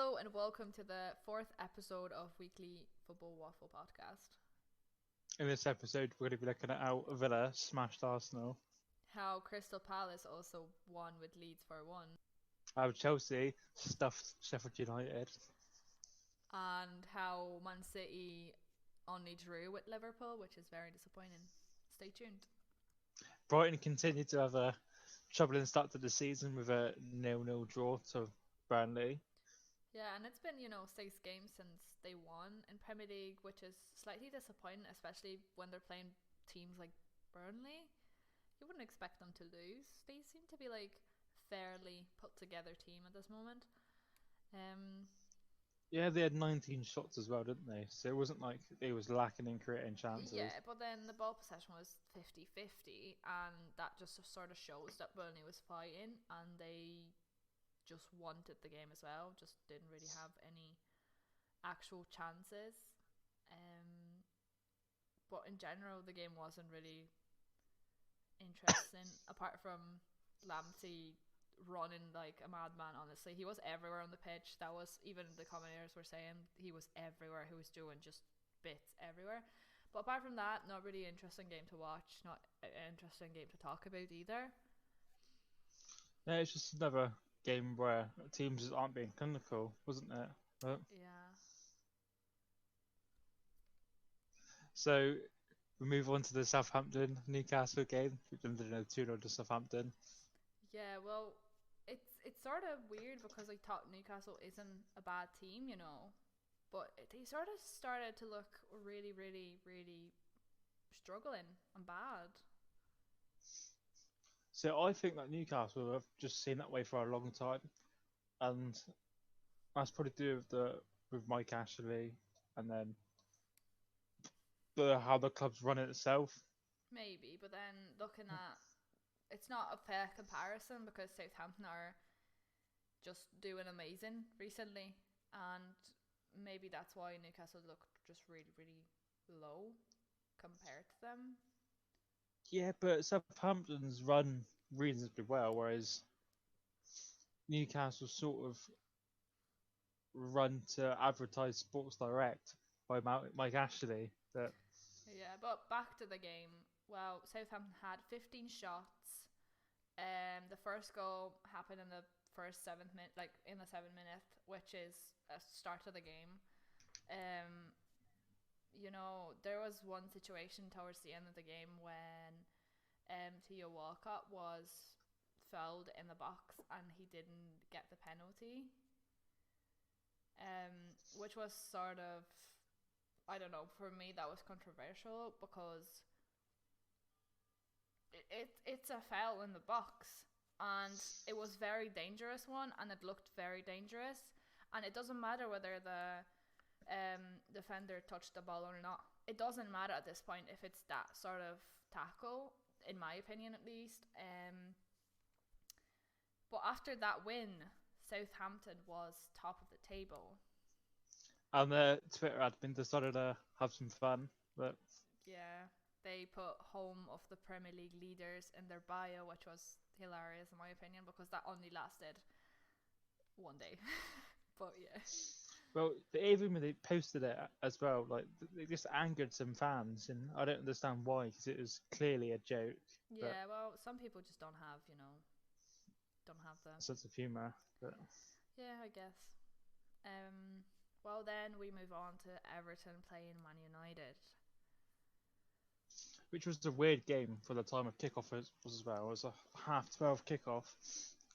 Hello and welcome to the fourth episode of Weekly Football Waffle podcast. In this episode, we're going to be looking at how Villa smashed Arsenal, How Crystal Palace also won with Leeds 4-1, how Chelsea stuffed Sheffield United, and how Man City only drew with Liverpool, which is very disappointing. Stay tuned. Brighton continued to have a troubling start to the season with a 0-0 draw to Burnley. Yeah, and it's been, 6 games since they won in Premier League, which is slightly disappointing, especially when they're playing teams like Burnley. You wouldn't expect them to lose. They seem to be like fairly put together team at this moment. Yeah, they had 19 shots as well, didn't they? So it wasn't like they was lacking in creating chances. Yeah, but then the ball possession was 50-50, and that just sort of shows that Burnley was fighting and they just wanted the game as well, just didn't really have any actual chances. But in general, the game wasn't really interesting, apart from Lamptey running like a madman. Honestly, he was everywhere on the pitch. That was, even the commentators were saying, he was everywhere. He was doing just bits everywhere. But apart from that, not really interesting game to watch, not an interesting game to talk about either. Yeah, it's just another game where teams just aren't being clinical, wasn't it? But, Yeah. so we move on to the Southampton Newcastle game. We've done 2-0 to Southampton. Yeah, well, it's sort of weird because I thought Newcastle isn't a bad team, but they sort of started to look really, really, really struggling and bad. So I think that Newcastle have just seen that way for a long time, and that's probably to do with Mike Ashley, and then how the club's run it itself. Maybe, but then looking at, it's not a fair comparison because Southampton are just doing amazing recently, and maybe that's why Newcastle looked just really, really low compared to them. Yeah, but Southampton's run reasonably well, whereas Newcastle sort of run to advertise Sports Direct by Mike Ashley. That Yeah, but back to the game. Well, Southampton had 15 shots. The first goal happened in the first 7 minute, like in the 7 minute, which is a start of the game. Um, there was one situation towards the end of the game when Theo Walcott was fouled in the box and he didn't get the penalty. Which was sort of, I don't know, for me that was controversial because it's a foul in the box and it was very dangerous one and it looked very dangerous, and it doesn't matter whether the defender touched the ball or not. It doesn't matter at this point if it's that sort of tackle, in my opinion at least. But after that win, Southampton was top of the table. and the Twitter admin decided to have some fun. But Yeah, they put home of the Premier League leaders in their bio, which was hilarious in my opinion because that only lasted one day. But yeah. well, even when they posted it as well, like they just angered some fans, and I don't understand why, because it was clearly a joke. But Yeah, well, some people just don't have, don't have the. sense of humour. But Yeah, I guess. Well, then we move on to Everton playing Man United. which was a weird game for the time of kickoff as well. It was a 12:30 kickoff,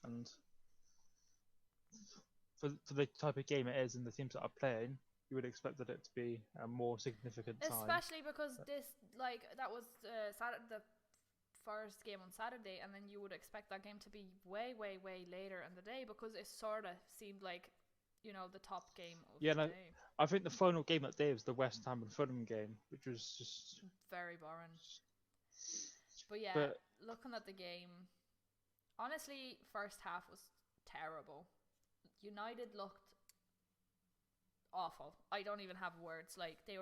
and for the type of game it is and the teams that are playing, you would expect it to be a more significant time. Especially because this, like, that was the first game on Saturday, and then you would expect that game to be way, way, way later in the day because it sort of seemed like, the top game of Yeah, the no, day. I think the final game that day was the West Ham and Fulham game, which was just. Very boring. But yeah, But looking at the game, honestly, first half was terrible. United looked awful. I don't even have words. Like, they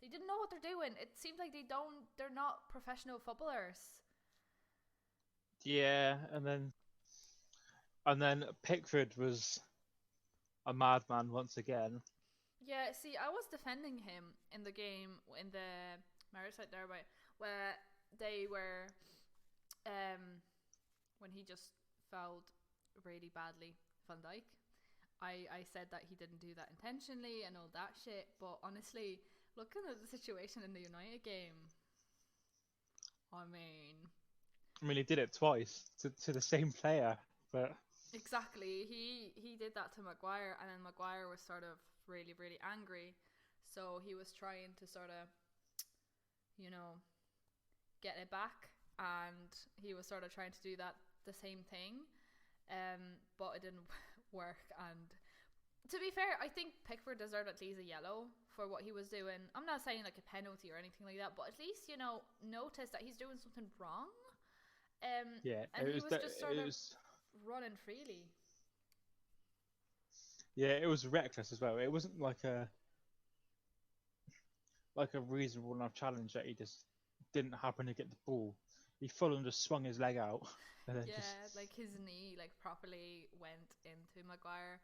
didn't know what they're doing. It seemed like they're not professional footballers. yeah, and then Pickford was a madman once again. Yeah, see, I was defending him in the game in the Merseyside derby where they were when he just fouled really badly Van Dijk. I said that he didn't do that intentionally and all that shit, but honestly, looking at the situation in the United game, I mean, I mean, he did it twice to the same player, but exactly. He did that to Maguire, and then Maguire was sort of really angry, so he was trying to sort of, you know, get it back, and he was sort of trying to do that the same thing, but it didn't work. And to be fair, I think Pickford deserved at least a yellow for what he was doing. I'm not saying like a penalty or anything like that, but at least notice that he's doing something wrong. yeah, And he was just sort of running freely. Yeah, it was reckless as well. It wasn't like a reasonable enough challenge that he just didn't happen to get the ball. He full on just swung his leg out, and then Yeah, like his knee like properly went into Maguire,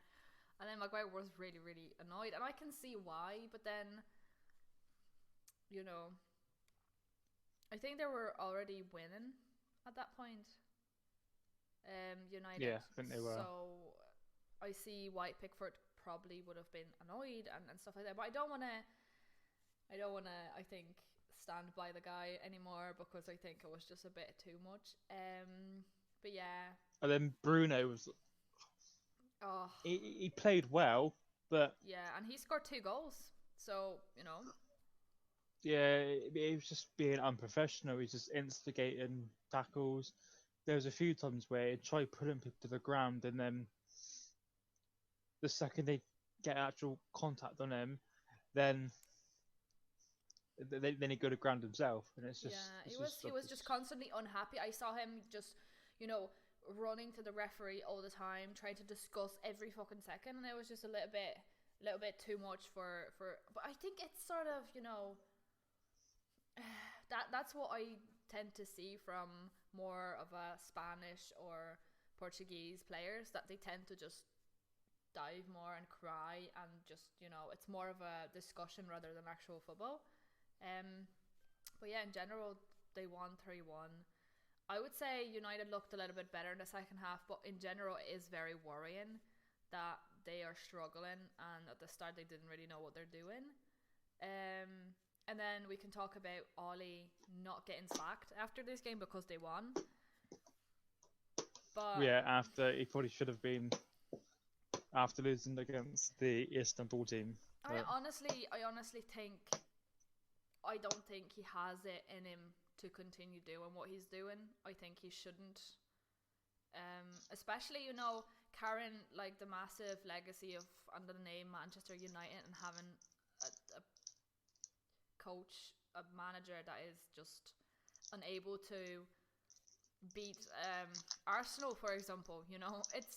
and then Maguire was really annoyed, and I can see why. But then, I think they were already winning at that point. United. yeah, I think they were. So I see why Pickford probably would have been annoyed and stuff like that. But I don't wanna. I think stand by the guy anymore because I think it was just a bit too much. But yeah. And then Bruno was. Oh. He played well, but yeah, and he scored 2 goals. So yeah, he was just being unprofessional. He's just instigating tackles. There was a few times where he tried putting people to the ground, and then the second they get actual contact on him, then he go to ground himself, and it's just he was just constantly unhappy. I saw him just running to the referee all the time, trying to discuss every fucking second, and it was just a little bit too much for. But I think it's sort of that's what I tend to see from more of a Spanish or Portuguese players, that they tend to just dive more and cry, and just it's more of a discussion rather than actual football. But yeah, in general they won 3-1. I would say United looked a little bit better in the second half, but in general it is very worrying that they are struggling, and at the start they didn't really know what they're doing. And then we can talk about Ollie not getting sacked after this game because they won. But yeah, after he probably should have been after losing against the Istanbul team. I honestly think I don't think he has it in him to continue doing what he's doing. I think he shouldn't. Especially carrying like the massive legacy of under the name Manchester United, and having a coach, a manager that is just unable to beat Arsenal, for example.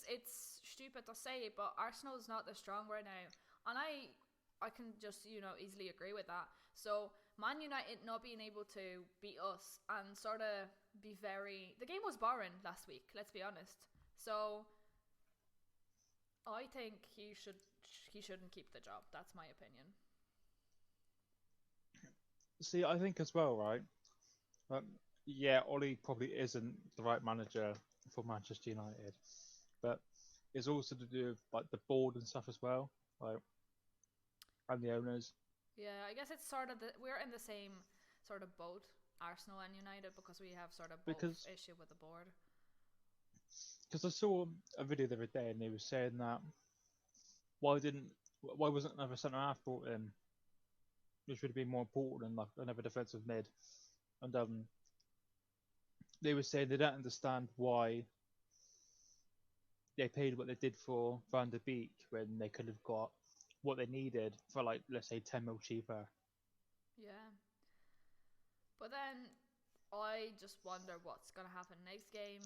It's stupid to say, but Arsenal is not that strong right now, and I can just easily agree with that. So Man United not being able to beat us and sort of be the game was boring last week, let's be honest. So I think he shouldn't keep the job. That's my opinion. See, I think as well, right? Yeah, Ollie probably isn't the right manager for Manchester United, but it's also to do with like the board and stuff as well, like, and the owners. Yeah, I guess it's sort of we're in the same sort of boat, Arsenal and United, because we have sort of both issue with the board. Because I saw a video the other day, and they were saying that why wasn't another centre half brought in, which would have been more important than like another defensive mid, and they were saying they don't understand why they paid what they did for Van der Beek when they could have got what they needed for, like, let's say 10 mil cheaper. Yeah. But then I just wonder what's going to happen next game.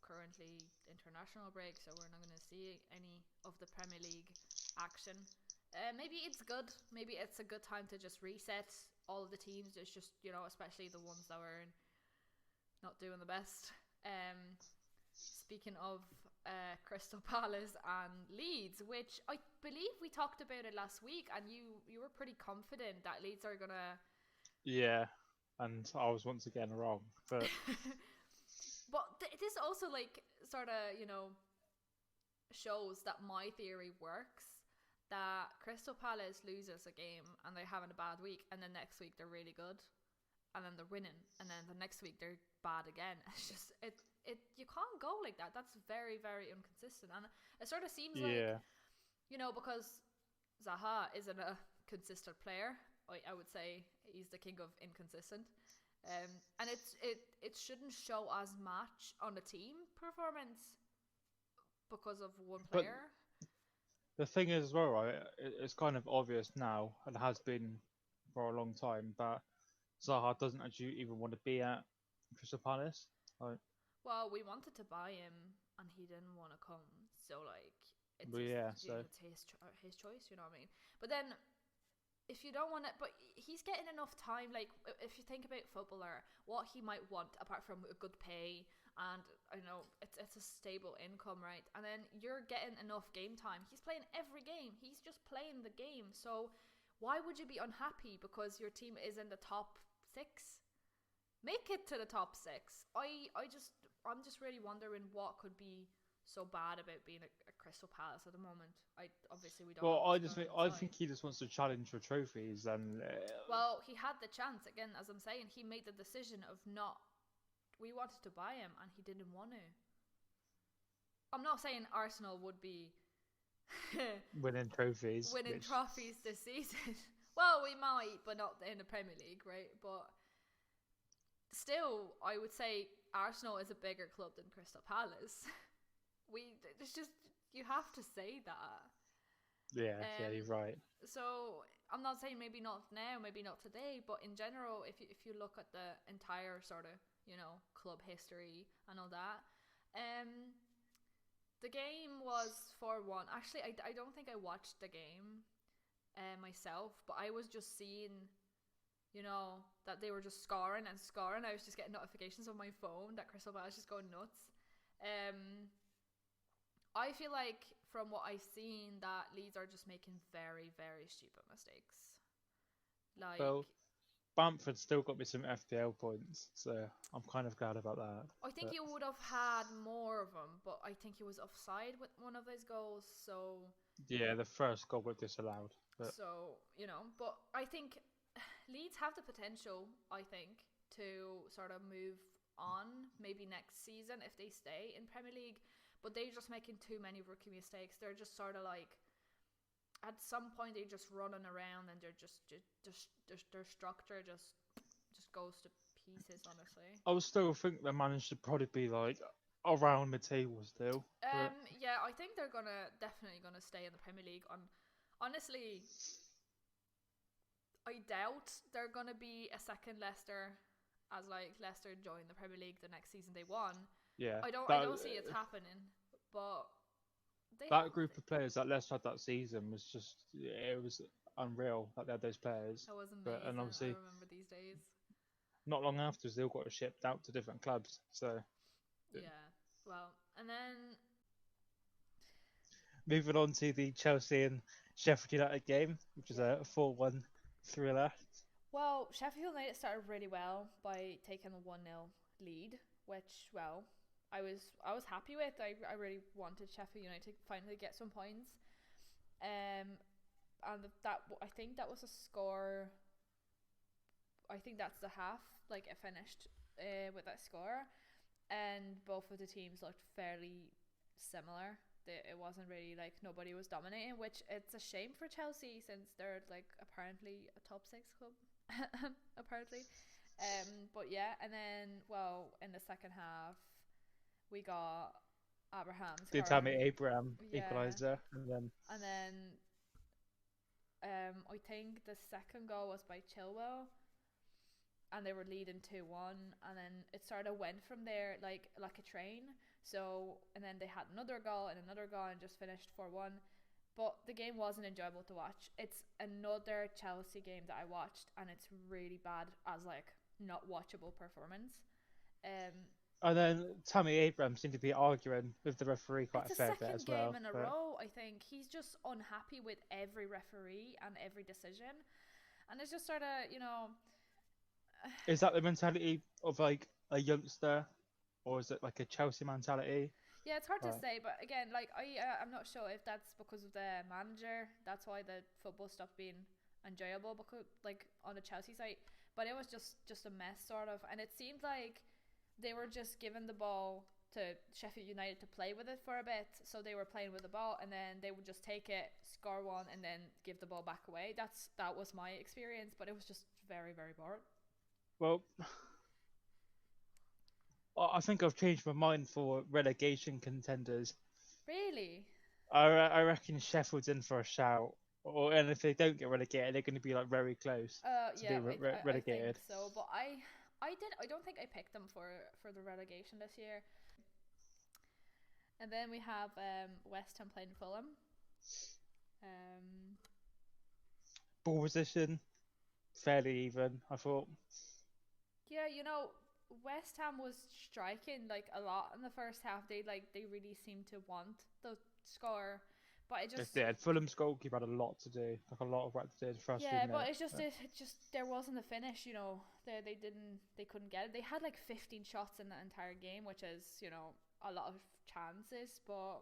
Currently international break, so we're not going to see any of the Premier League action. Maybe it's good. Maybe it's a good time to just reset all of the teams. It's just, especially the ones that were not doing the best. Speaking of Crystal Palace and Leeds, which I believe we talked about it last week, and you were pretty confident that Leeds are gonna. Yeah, and I was once again wrong. But But this also like sort of shows that my theory works. That Crystal Palace loses a game and they're having a bad week, and then next week they're really good, and then they're winning, and then the next week they're bad again. It's just it you can't go like that. That's very, very inconsistent, and it sort of seems like because Zaha isn't a consistent player. I would say he's the king of inconsistent, and it shouldn't show as much on the team performance because of one player. The thing is, as well, right? It's kind of obvious now, and has been for a long time, that Zaha doesn't actually even want to be at Crystal Palace. Like, well, we wanted to buy him, and he didn't want to come. So like, it's his choice. You know what I mean? But then, if you don't want it, but he's getting enough time. Like, if you think about footballer, what he might want apart from a good pay. And I know it's a stable income, right? And then you're getting enough game time. He's playing every game. He's just playing the game. So why would you be unhappy because your team is in the top 6? Make it to the top 6. I'm just really wondering what could be so bad about being a Crystal Palace at the moment. We don't. Well, I think he just wants to challenge for trophies, and well, he had the chance again, as I'm saying. He made the decision of not. We wanted to buy him, and he didn't want to. I'm not saying Arsenal would be winning trophies this season. Well, we might, but not in the Premier League, right? But still, I would say Arsenal is a bigger club than Crystal Palace. It's just you have to say that. Yeah, you're right. So I'm not saying maybe not now, maybe not today, but in general, if you look at the entire sort of club history and all that. The game was 4-1. Actually, I don't think I watched the game myself, but I was just seeing, that they were just scoring and scoring. I was just getting notifications on my phone that Crystal Palace just going nuts. I feel like from what I've seen that Leeds are just making very, very stupid mistakes. Like. Well, Bamford still got me some FPL points, so I'm kind of glad about that. I think you would have had more of them, but I think he was offside with one of those goals, so... Yeah, the first goal was disallowed. But... So, but I think Leeds have the potential, I think, to sort of move on maybe next season if they stay in Premier League, but they're just making too many rookie mistakes. They're just sort of like... At some point, they're just running around, and they're just their structure just goes to pieces. Honestly, I would still think they managed to probably be like around the table still. Yeah, I think they're definitely gonna stay in the Premier League. Honestly, I doubt they're gonna be a second Leicester, as like Leicester joined the Premier League the next season they won. Yeah, I don't see it happening, but. That group of players that Leicester had that season was it was unreal that they had those players. That was amazing. And obviously, I remember these days. Not long afterwards, they all got shipped out to different clubs. So. Yeah. Well, and then. Moving on to the Chelsea and Sheffield United game, which is a 4-1 thriller. Well, Sheffield United started really well by taking a 1-0 lead, which, well, I was happy with. I really wanted Sheffield United to finally get some points. And that I think that was a score. I think that's the half. Like it finished with that score, and both of the teams looked fairly similar. It wasn't really like nobody was dominating, which it's a shame for Chelsea since they're like apparently a top 6 club, apparently. But yeah, and then in the second half. We got Abraham's. Did Tammy Abraham equaliser, and then I think the second goal was by Chilwell, and they were leading 2-1, and then it sort of went from there like a train. So and then they had another goal and just finished 4-1. But the game wasn't enjoyable to watch. It's another Chelsea game that I watched, and it's really bad as like not watchable performance. And then Tammy Abrams seemed to be arguing with the referee quite It's a a fair bit second as game well. in a But row, I think. He's just unhappy with every referee and every decision. And it's just sort of, is that the mentality of like a youngster, or is it like a Chelsea mentality? yeah, it's hard to Like, say. But again, like, I'm not sure if that's because of the manager. That's why the football stopped being enjoyable, because, like, on the Chelsea side. But it was just a mess, sort of. And it seemed like they were just giving the ball to Sheffield United to play with it for a bit. So they were playing with the ball, and then they would just take it, score one, and then give the ball back away. That was my experience, but it was just very, very boring. well, I think I've changed my mind for relegation contenders. Really? I reckon Sheffield's in for a shout, and if they don't get relegated, they're going to be like very close to Yeah, being I think relegated. so. But I don't think I picked them for the relegation this year. And then we have West Ham playing Fulham. Um, Ball position, fairly even, I thought. yeah, West Ham was striking like a lot in the first half. They really seemed to want the score, but it They just did. Fulham's goalkeeper had a lot to do, like a lot of work to do in the first few yeah, but minutes. it just there wasn't a finish. They couldn't get it. They had like 15 shots in the entire game, which is a lot of chances, but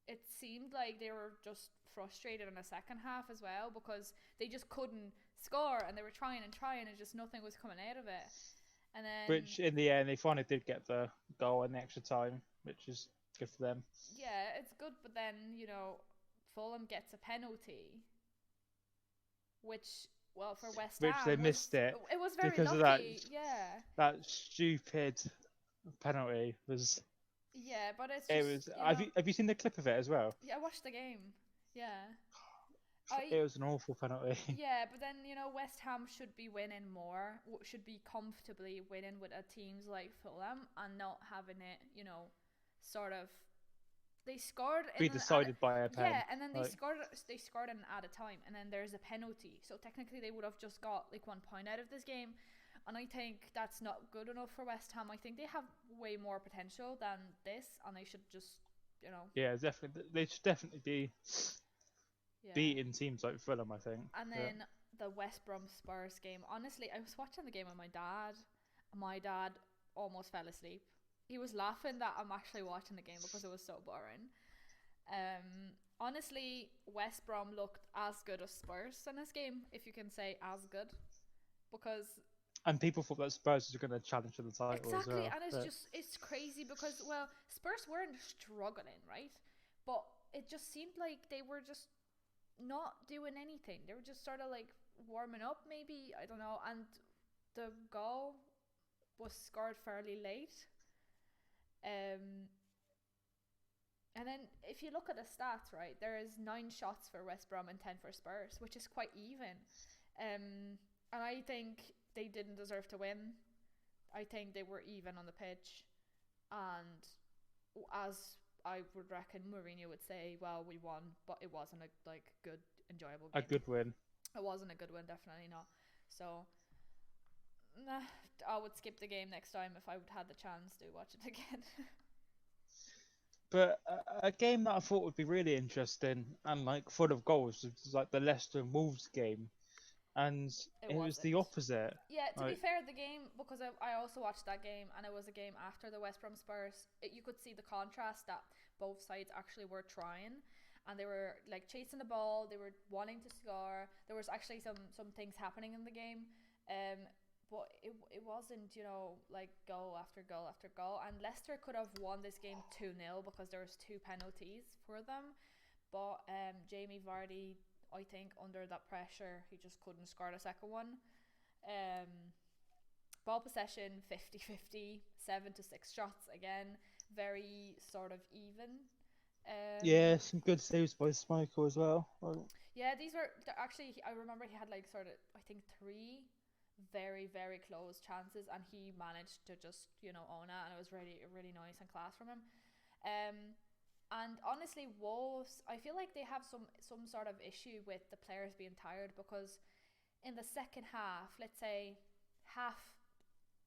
it seemed like they were just frustrated in the second half as well, because they just couldn't score, and they were trying and trying, and just nothing was coming out of it. And then Which in the end, they finally did get the goal in the extra time, which is good for them. yeah, it's good, but then Fulham gets a penalty, which, well, for West Which Ham they missed it it was very because of lucky. Yeah, that stupid penalty was. yeah, but it's It just was. Have you seen the clip of it as well? yeah, I watched the game. Yeah, It was an awful penalty. yeah, but then West Ham should be winning more, should be comfortably winning with a teams like Fulham, and not having it, sort of. They scored in Be decided by a pen. yeah, and then they like, scored in at a time, and then there's a penalty. So technically, they would have just got like 1 point out of this game, and I think that's not good enough for West Ham. I think they have way more potential than this, and they should just, Yeah, definitely. They should definitely be yeah. beating teams like Fulham, I think. And then the West Brom Spurs game. Honestly, I was watching the game with my dad. My dad almost fell asleep. He was laughing that I'm actually watching the game because it was so boring. Honestly, West Brom looked as good as Spurs in this game, if you can say as good, because And people thought that Spurs were going to challenge for the title as exactly, well. and it's crazy because, well, Spurs weren't struggling, right? But it just seemed like they were just not doing anything. They were just sort of like warming up, maybe, I don't know. And the goal was scored fairly late. And then if you look at the stats, right, there is 9 shots for West Brom and 10 for Spurs, which is quite even. And I think they didn't deserve to win. I think they were even on the pitch, and as I would reckon Mourinho would say, well, we won, but it wasn't a good, enjoyable game. A good win. It wasn't a good win, definitely not. So I would skip the game next time if I would had the chance to watch it again. But a game that I thought would be really interesting and like full of goals was like the Leicester and Wolves game, and it was the opposite. Yeah, to be fair, the game, because I also watched that game, and it was a game after the West Brom Spurs. You could see the contrast that both sides actually were trying, and they were like chasing the ball. They were wanting to score. There was actually some things happening in the game. But it wasn't, like goal after goal after goal. And Leicester could have won this game 2-0 because there was 2 penalties for them. But Jamie Vardy, I think, under that pressure, he just couldn't score the second one. Ball possession 50-50, 7-6 shots again, very sort of even. Yeah, some good saves by Schmeichel as well. Yeah, these were actually, I remember he had like sort of, I think, 3 very, very close chances, and he managed to just own it, and it was really, really nice and class from him. And honestly, Wolves, I feel like they have some sort of issue with the players being tired, because in the second half, let's say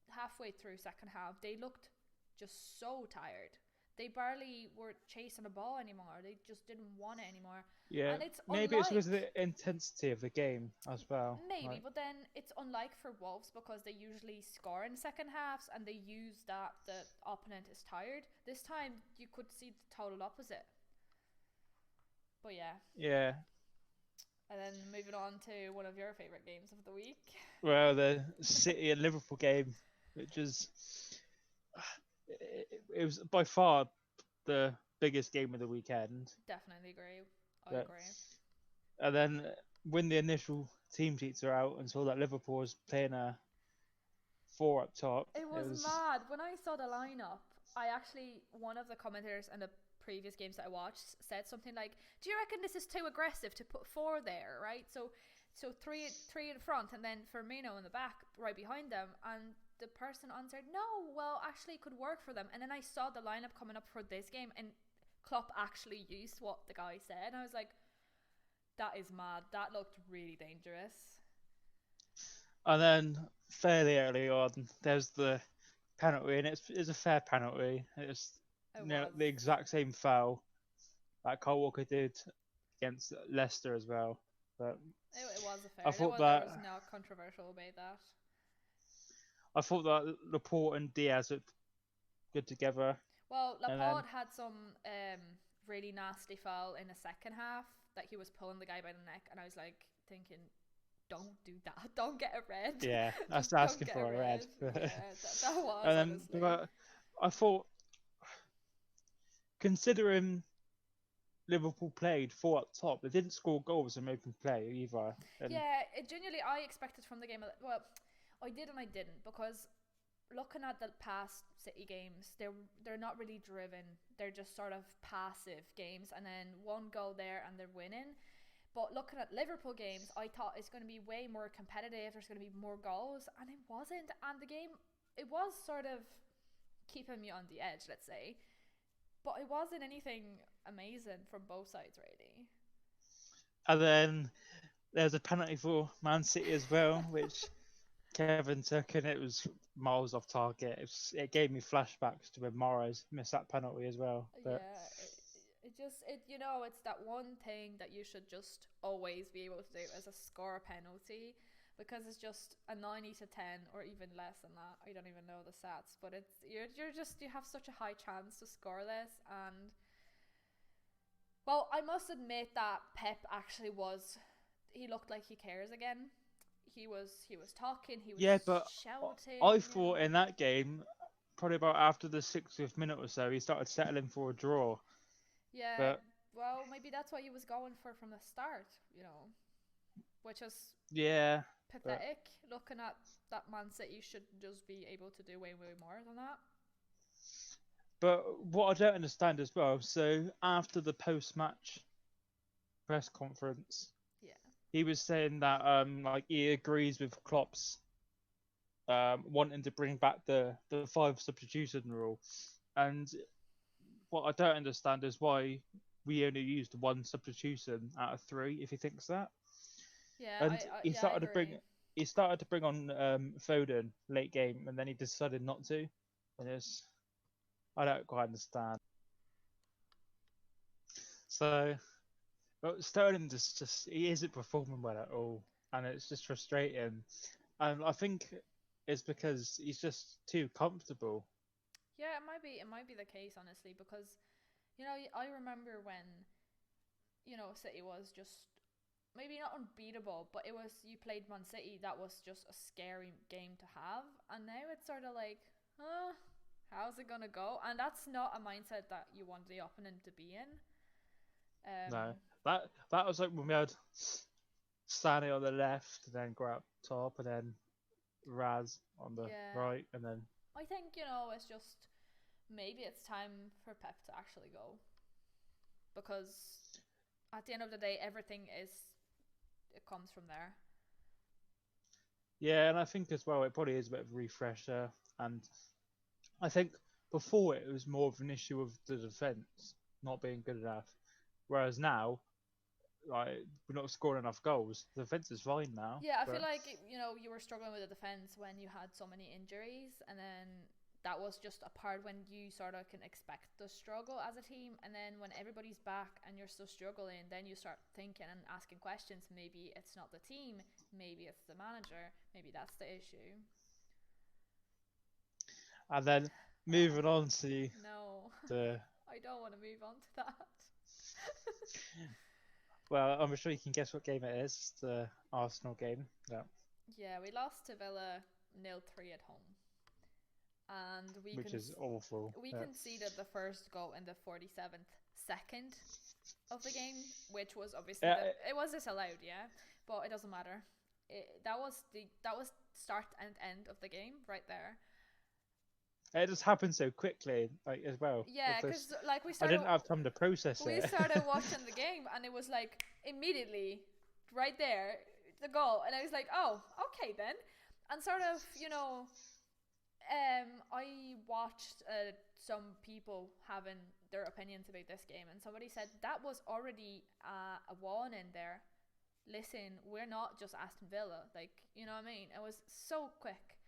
halfway through second half, they looked just so tired. They barely were chasing a ball anymore. They just didn't want it anymore. Yeah, And it's maybe it's because of unlike, the intensity of the game as well. maybe, Like, but then it's unlike for Wolves because they usually score in second halves and they use that the opponent is tired. This time you could see the total opposite. But yeah. yeah. And then moving on to one of your favourite games of the week. Well, the City and Liverpool game, which is it was by far the biggest game of the weekend. Definitely agree. I But, agree. and then when the initial team sheets are out and saw that Liverpool was playing a four up top, It it was was mad. When I saw the lineup, one of the commentators in the previous games that I watched said something like, "Do you reckon this is too aggressive to put four there, right? So three in front and then Firmino in the back right behind them." And the person answered, "No, well, actually it could work for them." And then I saw the lineup coming up for this game and Klopp actually used what the guy said. And I was like, that is mad. That looked really dangerous. and then fairly early on, there's the penalty, and it's a fair penalty. It's It was. the exact same foul that Kyle Walker did against Leicester as well. But It was a I fair. thought There that was no controversial about that. Laporte and Diaz looked good together. Well, And then Laporte had some really nasty foul in the second half that he was pulling the guy by the neck, and I was like thinking, don't do that. Don't get a red. yeah, that's Just don't asking get for a red. Yeah, that was And then honestly. but I thought, considering Liverpool played four up top, they didn't score goals in open play either. And Yeah, genuinely, I expected from the game. Well, I did and I didn't because looking at the past City games, they're not really driven. They're just sort of passive games, and then one goal there and they're winning. But looking at Liverpool games, I thought it's going to be way more competitive. There's going to be more goals, and it wasn't. And the game, it was sort of keeping me on the edge, let's say, but it wasn't anything amazing from both sides, really. then there's a penalty for Man City as well, which Kevin took, and it was miles off target. It gave me flashbacks to when Morris missed that penalty as well. But Yeah, it's that one thing that you should just always be able to do as a score penalty, because it's just a 90 to 10 or even less than that. I don't even know the stats, but you have such a high chance to score this. And well, I must admit that Pep actually he looked like he cares again. He was talking, he was yeah, but shouting, I thought in that game, probably about after the 60th minute or so, he started settling for a draw. Yeah, But well, maybe that's what he was going for from the start, which is yeah, but pathetic. Looking at that Man City should just be able to do way, way more than that. But what I don't understand as well, so after the post-match press conference, Yeah. he was saying that like he agrees with Klopp's wanting to bring back the five substitution rule, and what I don't understand is why we only used one substitution out of three, if he thinks that. Yeah, And I agree. he started to bring on Foden late game, and then he decided not to, and I don't quite understand. So, but Sterling just he isn't performing well at all, and it's just frustrating. And I think it's because he's just too comfortable. Yeah, it might be the case, honestly, because I remember when City was just maybe not unbeatable, but it was, you played Man City, that was just a scary game to have, and now it's sort of like, how's it gonna go? And that's not a mindset that you want the opponent to be in. No, Um, that was like when we had Stanley on the left, and then Grab top, and then Raz on the yeah, right, and then I think it's just maybe it's time for Pep to actually go, because at the end of the day, it comes from there. yeah, and I think as well it probably is a bit of a refresher, and I think before it was more of an issue of the defense not being good enough, whereas now like we're not scoring enough goals. The defense is fine now, Yeah, I feel but like you were struggling with the defense when you had so many injuries, and then that was just a part when you sort of can expect the struggle as a team, and then when everybody's back and you're still struggling, then you start thinking and asking questions. Maybe it's not the team, maybe it's the manager, maybe that's the issue. And then moving on to No, the I don't want to move on to that. well, I'm sure you can guess what game it is. The Arsenal game. Yeah, we lost to Villa 0-3 at home, and which is awful. We conceded the first goal in the 47th second of the game, which was obviously it was disallowed, yeah, but it doesn't matter. That was start and end of the game right there. It just happened so quickly, like as well. Yeah, because like we started. I didn't have time to process it. We started watching the game, and it was like immediately right there the goal, and I was like, oh, okay then, and sort of, you know, I watched some people having their opinions about this game, and somebody said that was already a warning there. Listen, we're not just Aston Villa, like, you know what I mean? It was so quick,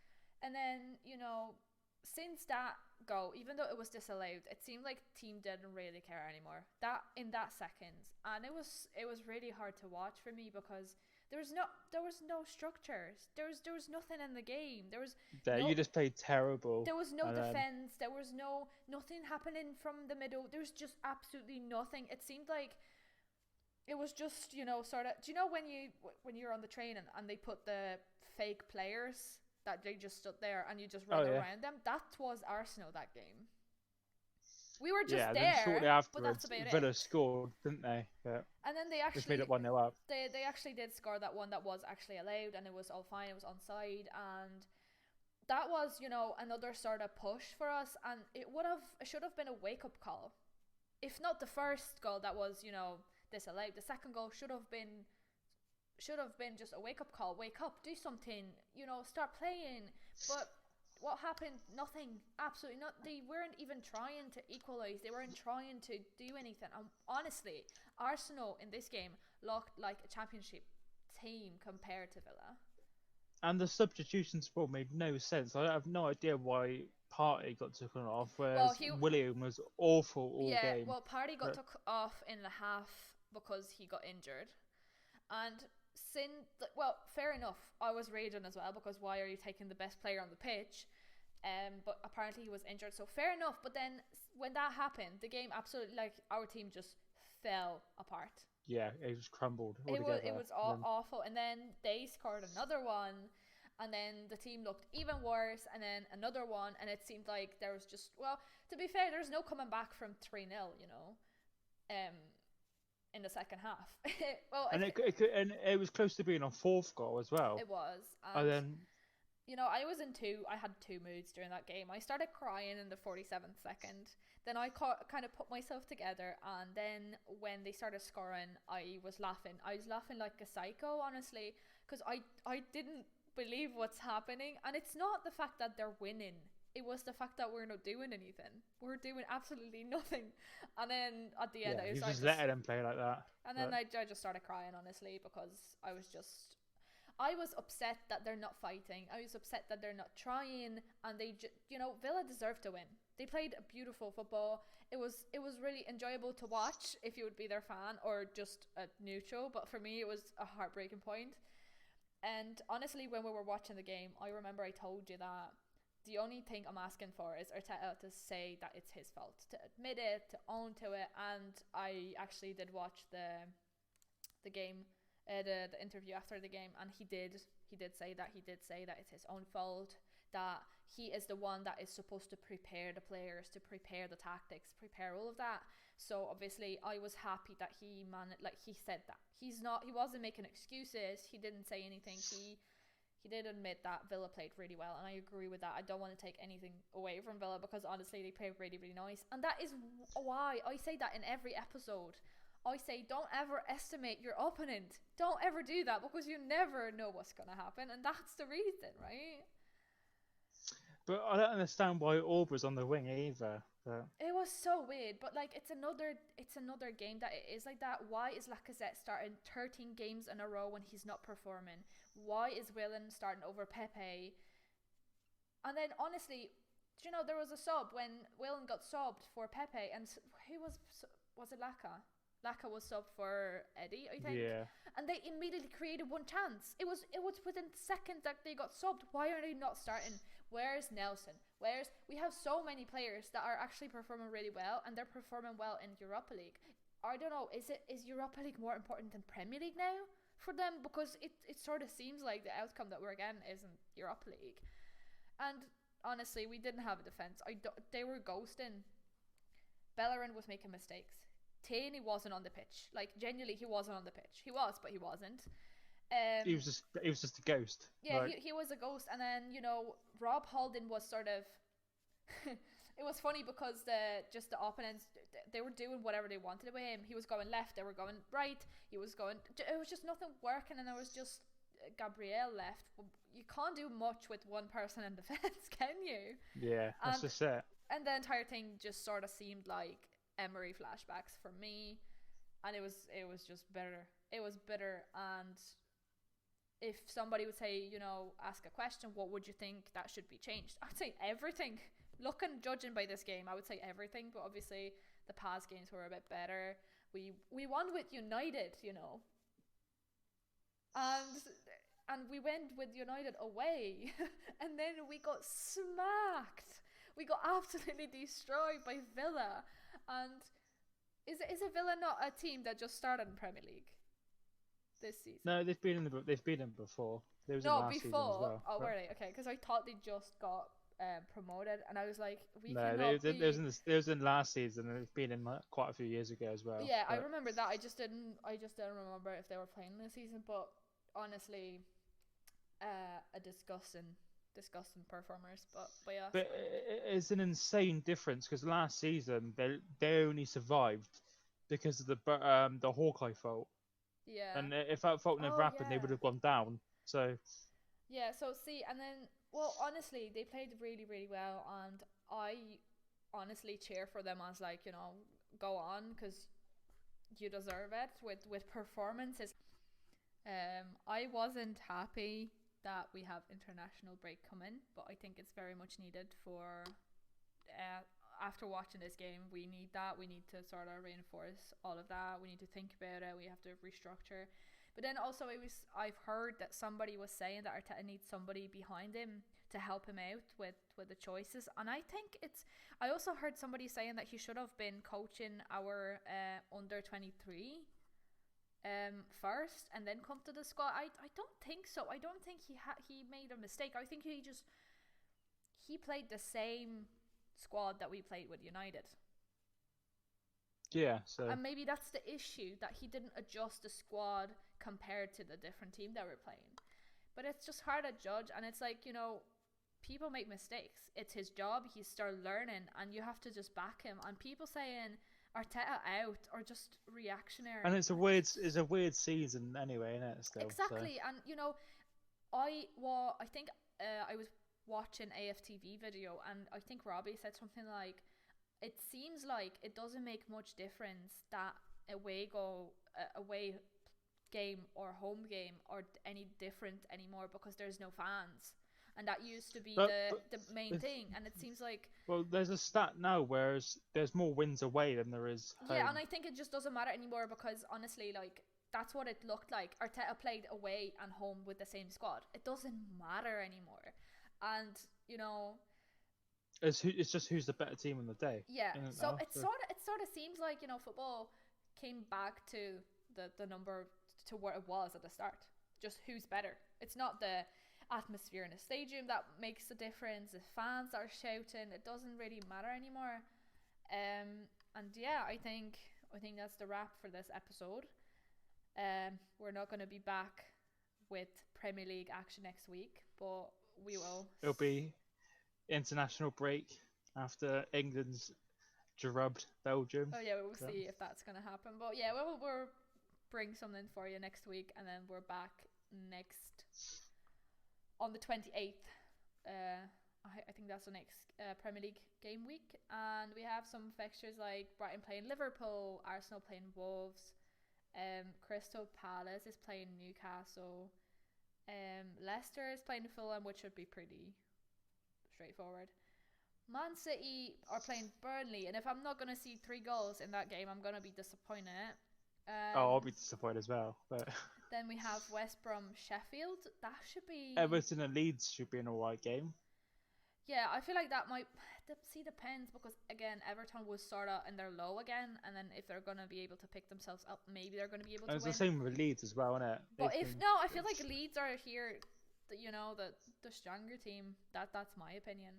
and then, you know, since that goal, even though it was disallowed, it seemed like the team didn't really care anymore. That in that seconds, and it was really hard to watch for me because there was no structures. There was nothing in the game. You just played terrible. There was no defense. There was nothing happening from the middle. There was just absolutely nothing. It seemed like it was just, you know, sort of. Do you know when you're on the train and they put the fake players that they just stood there and you just run around them? That was Arsenal that game. We were just there. Then shortly afterwards, Villa scored, didn't they? Yeah. And then they actually just made it 1-0 up. They actually did score that one that was actually allowed, and it was all fine. It was onside, and that was, you know, another sort of push for us. And it should have been a wake up call, if not the first goal that was, you know, disallowed. The second goal should have been just a wake up call. Wake up, do something, you know, start playing. But what happened? Nothing. Absolutely not. They weren't even trying to equalise. They weren't trying to do anything. And honestly, Arsenal in this game looked like a championship team compared to Villa. And the substitutions for made no sense. I have no idea why Partey got taken off, whereas William was awful all game. Yeah, well, Partey got took off in the half because he got injured. And fair enough, I was raging as well because why are you taking the best player on the pitch? But apparently he was injured, so fair enough. But then when that happened, the game absolutely, like, our team just fell apart. Yeah, it just crumbled. It was awful, and then they scored another one, and then the team looked even worse, and then another one, and it seemed like there was just, well, to be fair, there's no coming back from 3-0, you know, in the second half. Well, and it was close to being a fourth goal as well. It was, and then, you know, I had two moods during that game. I started crying in the 47th second. Then I kind of put myself together, and then when they started scoring, I was laughing. I was laughing like a psycho, honestly, because I didn't believe what's happening. And it's not the fact that they're winning. It was the fact that we're not doing anything. We're doing absolutely nothing. And then at the end, I was just letting them play like that. And then I just started crying, honestly, because I was upset that they're not fighting. I was upset that they're not trying, and you know, Villa deserved to win. They played a beautiful football. It was really enjoyable to watch if you would be their fan or just a neutral. But for me, it was a heartbreaking point. And honestly, when we were watching the game, I remember I told you that the only thing I'm asking for is Arteta to say that it's his fault, to admit it, to own to it. And I actually did watch the game. The interview after the game, and he did say that it's his own fault, that he is the one that is supposed to prepare the players, to prepare the tactics, prepare all of that. So obviously I was happy that he said that he wasn't making excuses. He didn't say anything. He did admit that Villa played really well, and I agree with that. I don't want to take anything away from Villa because honestly they played really, really nice, and that is why I say that in every episode. I say, don't ever estimate your opponent. Don't ever do that because you never know what's going to happen. And that's the reason, right? But I don't understand why Aubrey's on the wing either. But it was so weird. But, like, it's another game that it is like that. Why is Lacazette starting 13 games in a row when he's not performing? Why is Willian starting over Pepe? And then, honestly, Do you know there was a sub when Willen got subbed for Pepe, and who was it Laka? Laka was subbed for Eddie, I think. Yeah. And they immediately created one chance. It was within seconds that they got subbed. Why are they not starting? Where's Nelson? We have so many players that are actually performing really well, and they're performing well in Europa League. I don't know, is Europa League more important than Premier League now for them? Because it sort of seems like the outcome that we're getting isn't Europa League. And honestly, we didn't have a defence. They were ghosting. Bellerin was making mistakes. Taney wasn't on the pitch. Like, genuinely, he wasn't on the pitch. He was, but he wasn't. He was just a ghost. Yeah, like... he was a ghost. And then, you know, Rob Holding was sort of... It was funny because the opponents, they were doing whatever they wanted with him. He was going left, they were going right. It was just nothing working, and there was just Gabriel left. You can't do much with one person in defence, can you? Yeah, that's just it. And the entire thing just sort of seemed like Emery flashbacks for me, and it was just bitter. It was bitter. And if somebody would say, you know, ask a question, what would you think that should be changed? I'd say everything. Judging by this game, I would say everything, but obviously the past games were a bit better. We won with United, you know, and we went with United away, and then we got smacked. We got absolutely destroyed by Villa. And is Villa not a team that just started in Premier League this season? No, they've been in before. They was no, in last before. Season as well, oh, but... were they? Okay, because I thought they just got promoted, and I was like, they was in last season, and it's been in quite a few years ago as well. Yeah, but... I remember that. I just didn't remember if they were playing this season. But honestly, a disgusting performers. But yeah. But it's an insane difference because last season they only survived because of the Hawkeye fault. Yeah. And if that fault never happened, they would have gone down. So. Yeah. So see, and then. Well, honestly, they played really, really well, and I honestly cheer for them as, like, you know, go on, because you deserve it with performances. I wasn't happy that we have international break coming, but I think it's very much needed for, after watching this game, we need that. We need to sort of reinforce all of that. We need to think about it. We have to restructure. But then also I've heard that somebody was saying that Arteta needs somebody behind him to help him out with the choices. And I think I also heard somebody saying that he should have been coaching our under 23 first and then come to the squad. I don't think so. I don't think he made a mistake. I think he played the same squad that we played with United. Yeah, so... And maybe that's the issue, that he didn't adjust the squad compared to the different team that we're playing. But it's just hard to judge, and it's like, you know, people make mistakes. It's his job, he's still learning, and you have to just back him. And people saying Arteta out or just reactionary. And it's a weird season anyway, isn't it? Still, exactly, so. And you know, I think I was watching AFTV video, and I think Robbie said something like, it seems like it doesn't make much difference that away game or home game are any different anymore because there's no fans, and that used to be the main thing. And it seems like, well, there's a stat now where there's more wins away than there is home. Yeah, and I think it just doesn't matter anymore because honestly, like, that's what it looked like. Arteta played away and home with the same squad. It doesn't matter anymore. And you know, it's just who's the better team on the day. Yeah. So it sort of seems like, you know, football came back to the number to where it was at the start. Just who's better. It's not the atmosphere in the stadium that makes a difference. The fans are shouting. It doesn't really matter anymore. And yeah, I think that's the wrap for this episode. We're not going to be back with Premier League action next week, but we will. It'll be international break after England's drubbed Belgium. Oh yeah, we'll see if that's going to happen. But yeah, we'll bring something for you next week, and then we're back on the 28th. I think that's the next Premier League game week, and we have some fixtures like Brighton playing Liverpool, Arsenal playing Wolves, Crystal Palace is playing Newcastle, Leicester is playing Fulham, which should be pretty straightforward. Man City are playing Burnley, and if I'm not gonna see 3 goals in that game, I'm gonna be disappointed. I'll be disappointed as well. But Then we have West Brom Sheffield. That should be. Everton and Leeds should be an alright game. Yeah, I feel like that might. Depends because again, Everton was sort of in their low again, and then if they're gonna be able to pick themselves up, maybe they're gonna be able to It's win. the same with Leeds as well, isn't it? But I feel like Leeds are here. The stronger team. That's my opinion.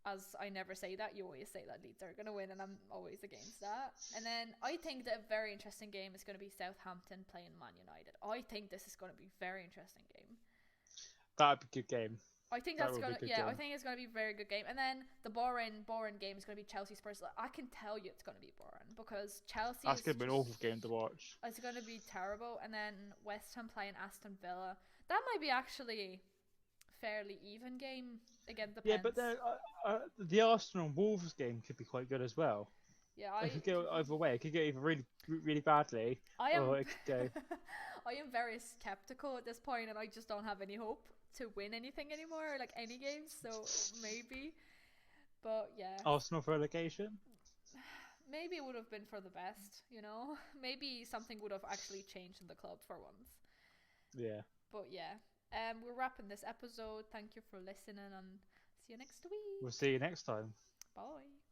As I never say that, you always say that Leeds are going to win, and I'm always against that. And then I think that a very interesting game is going to be Southampton playing Man United. I think this is going to be a very interesting game. That'd be a good game. I think that's going to, I think it's going to be a very good game. And then the boring game is going to be Chelsea Spurs. I can tell you it's going to be boring because Chelsea. That's going to be an awful game to watch. It's going to be terrible. And then West Ham playing Aston Villa. That might be actually fairly even game. Again, depends. Yeah, but the Arsenal Wolves game could be quite good as well. Yeah, it could go either way. It could go either really, really badly, or it could go. I am very skeptical at this point, and I just don't have any hope to win anything anymore, like any games. So maybe, but yeah. Arsenal for relegation. Maybe it would have been for the best, Maybe something would have actually changed in the club for once. Yeah. But yeah. We're wrapping this episode. Thank you for listening and see you next week. We'll see you next time. Bye.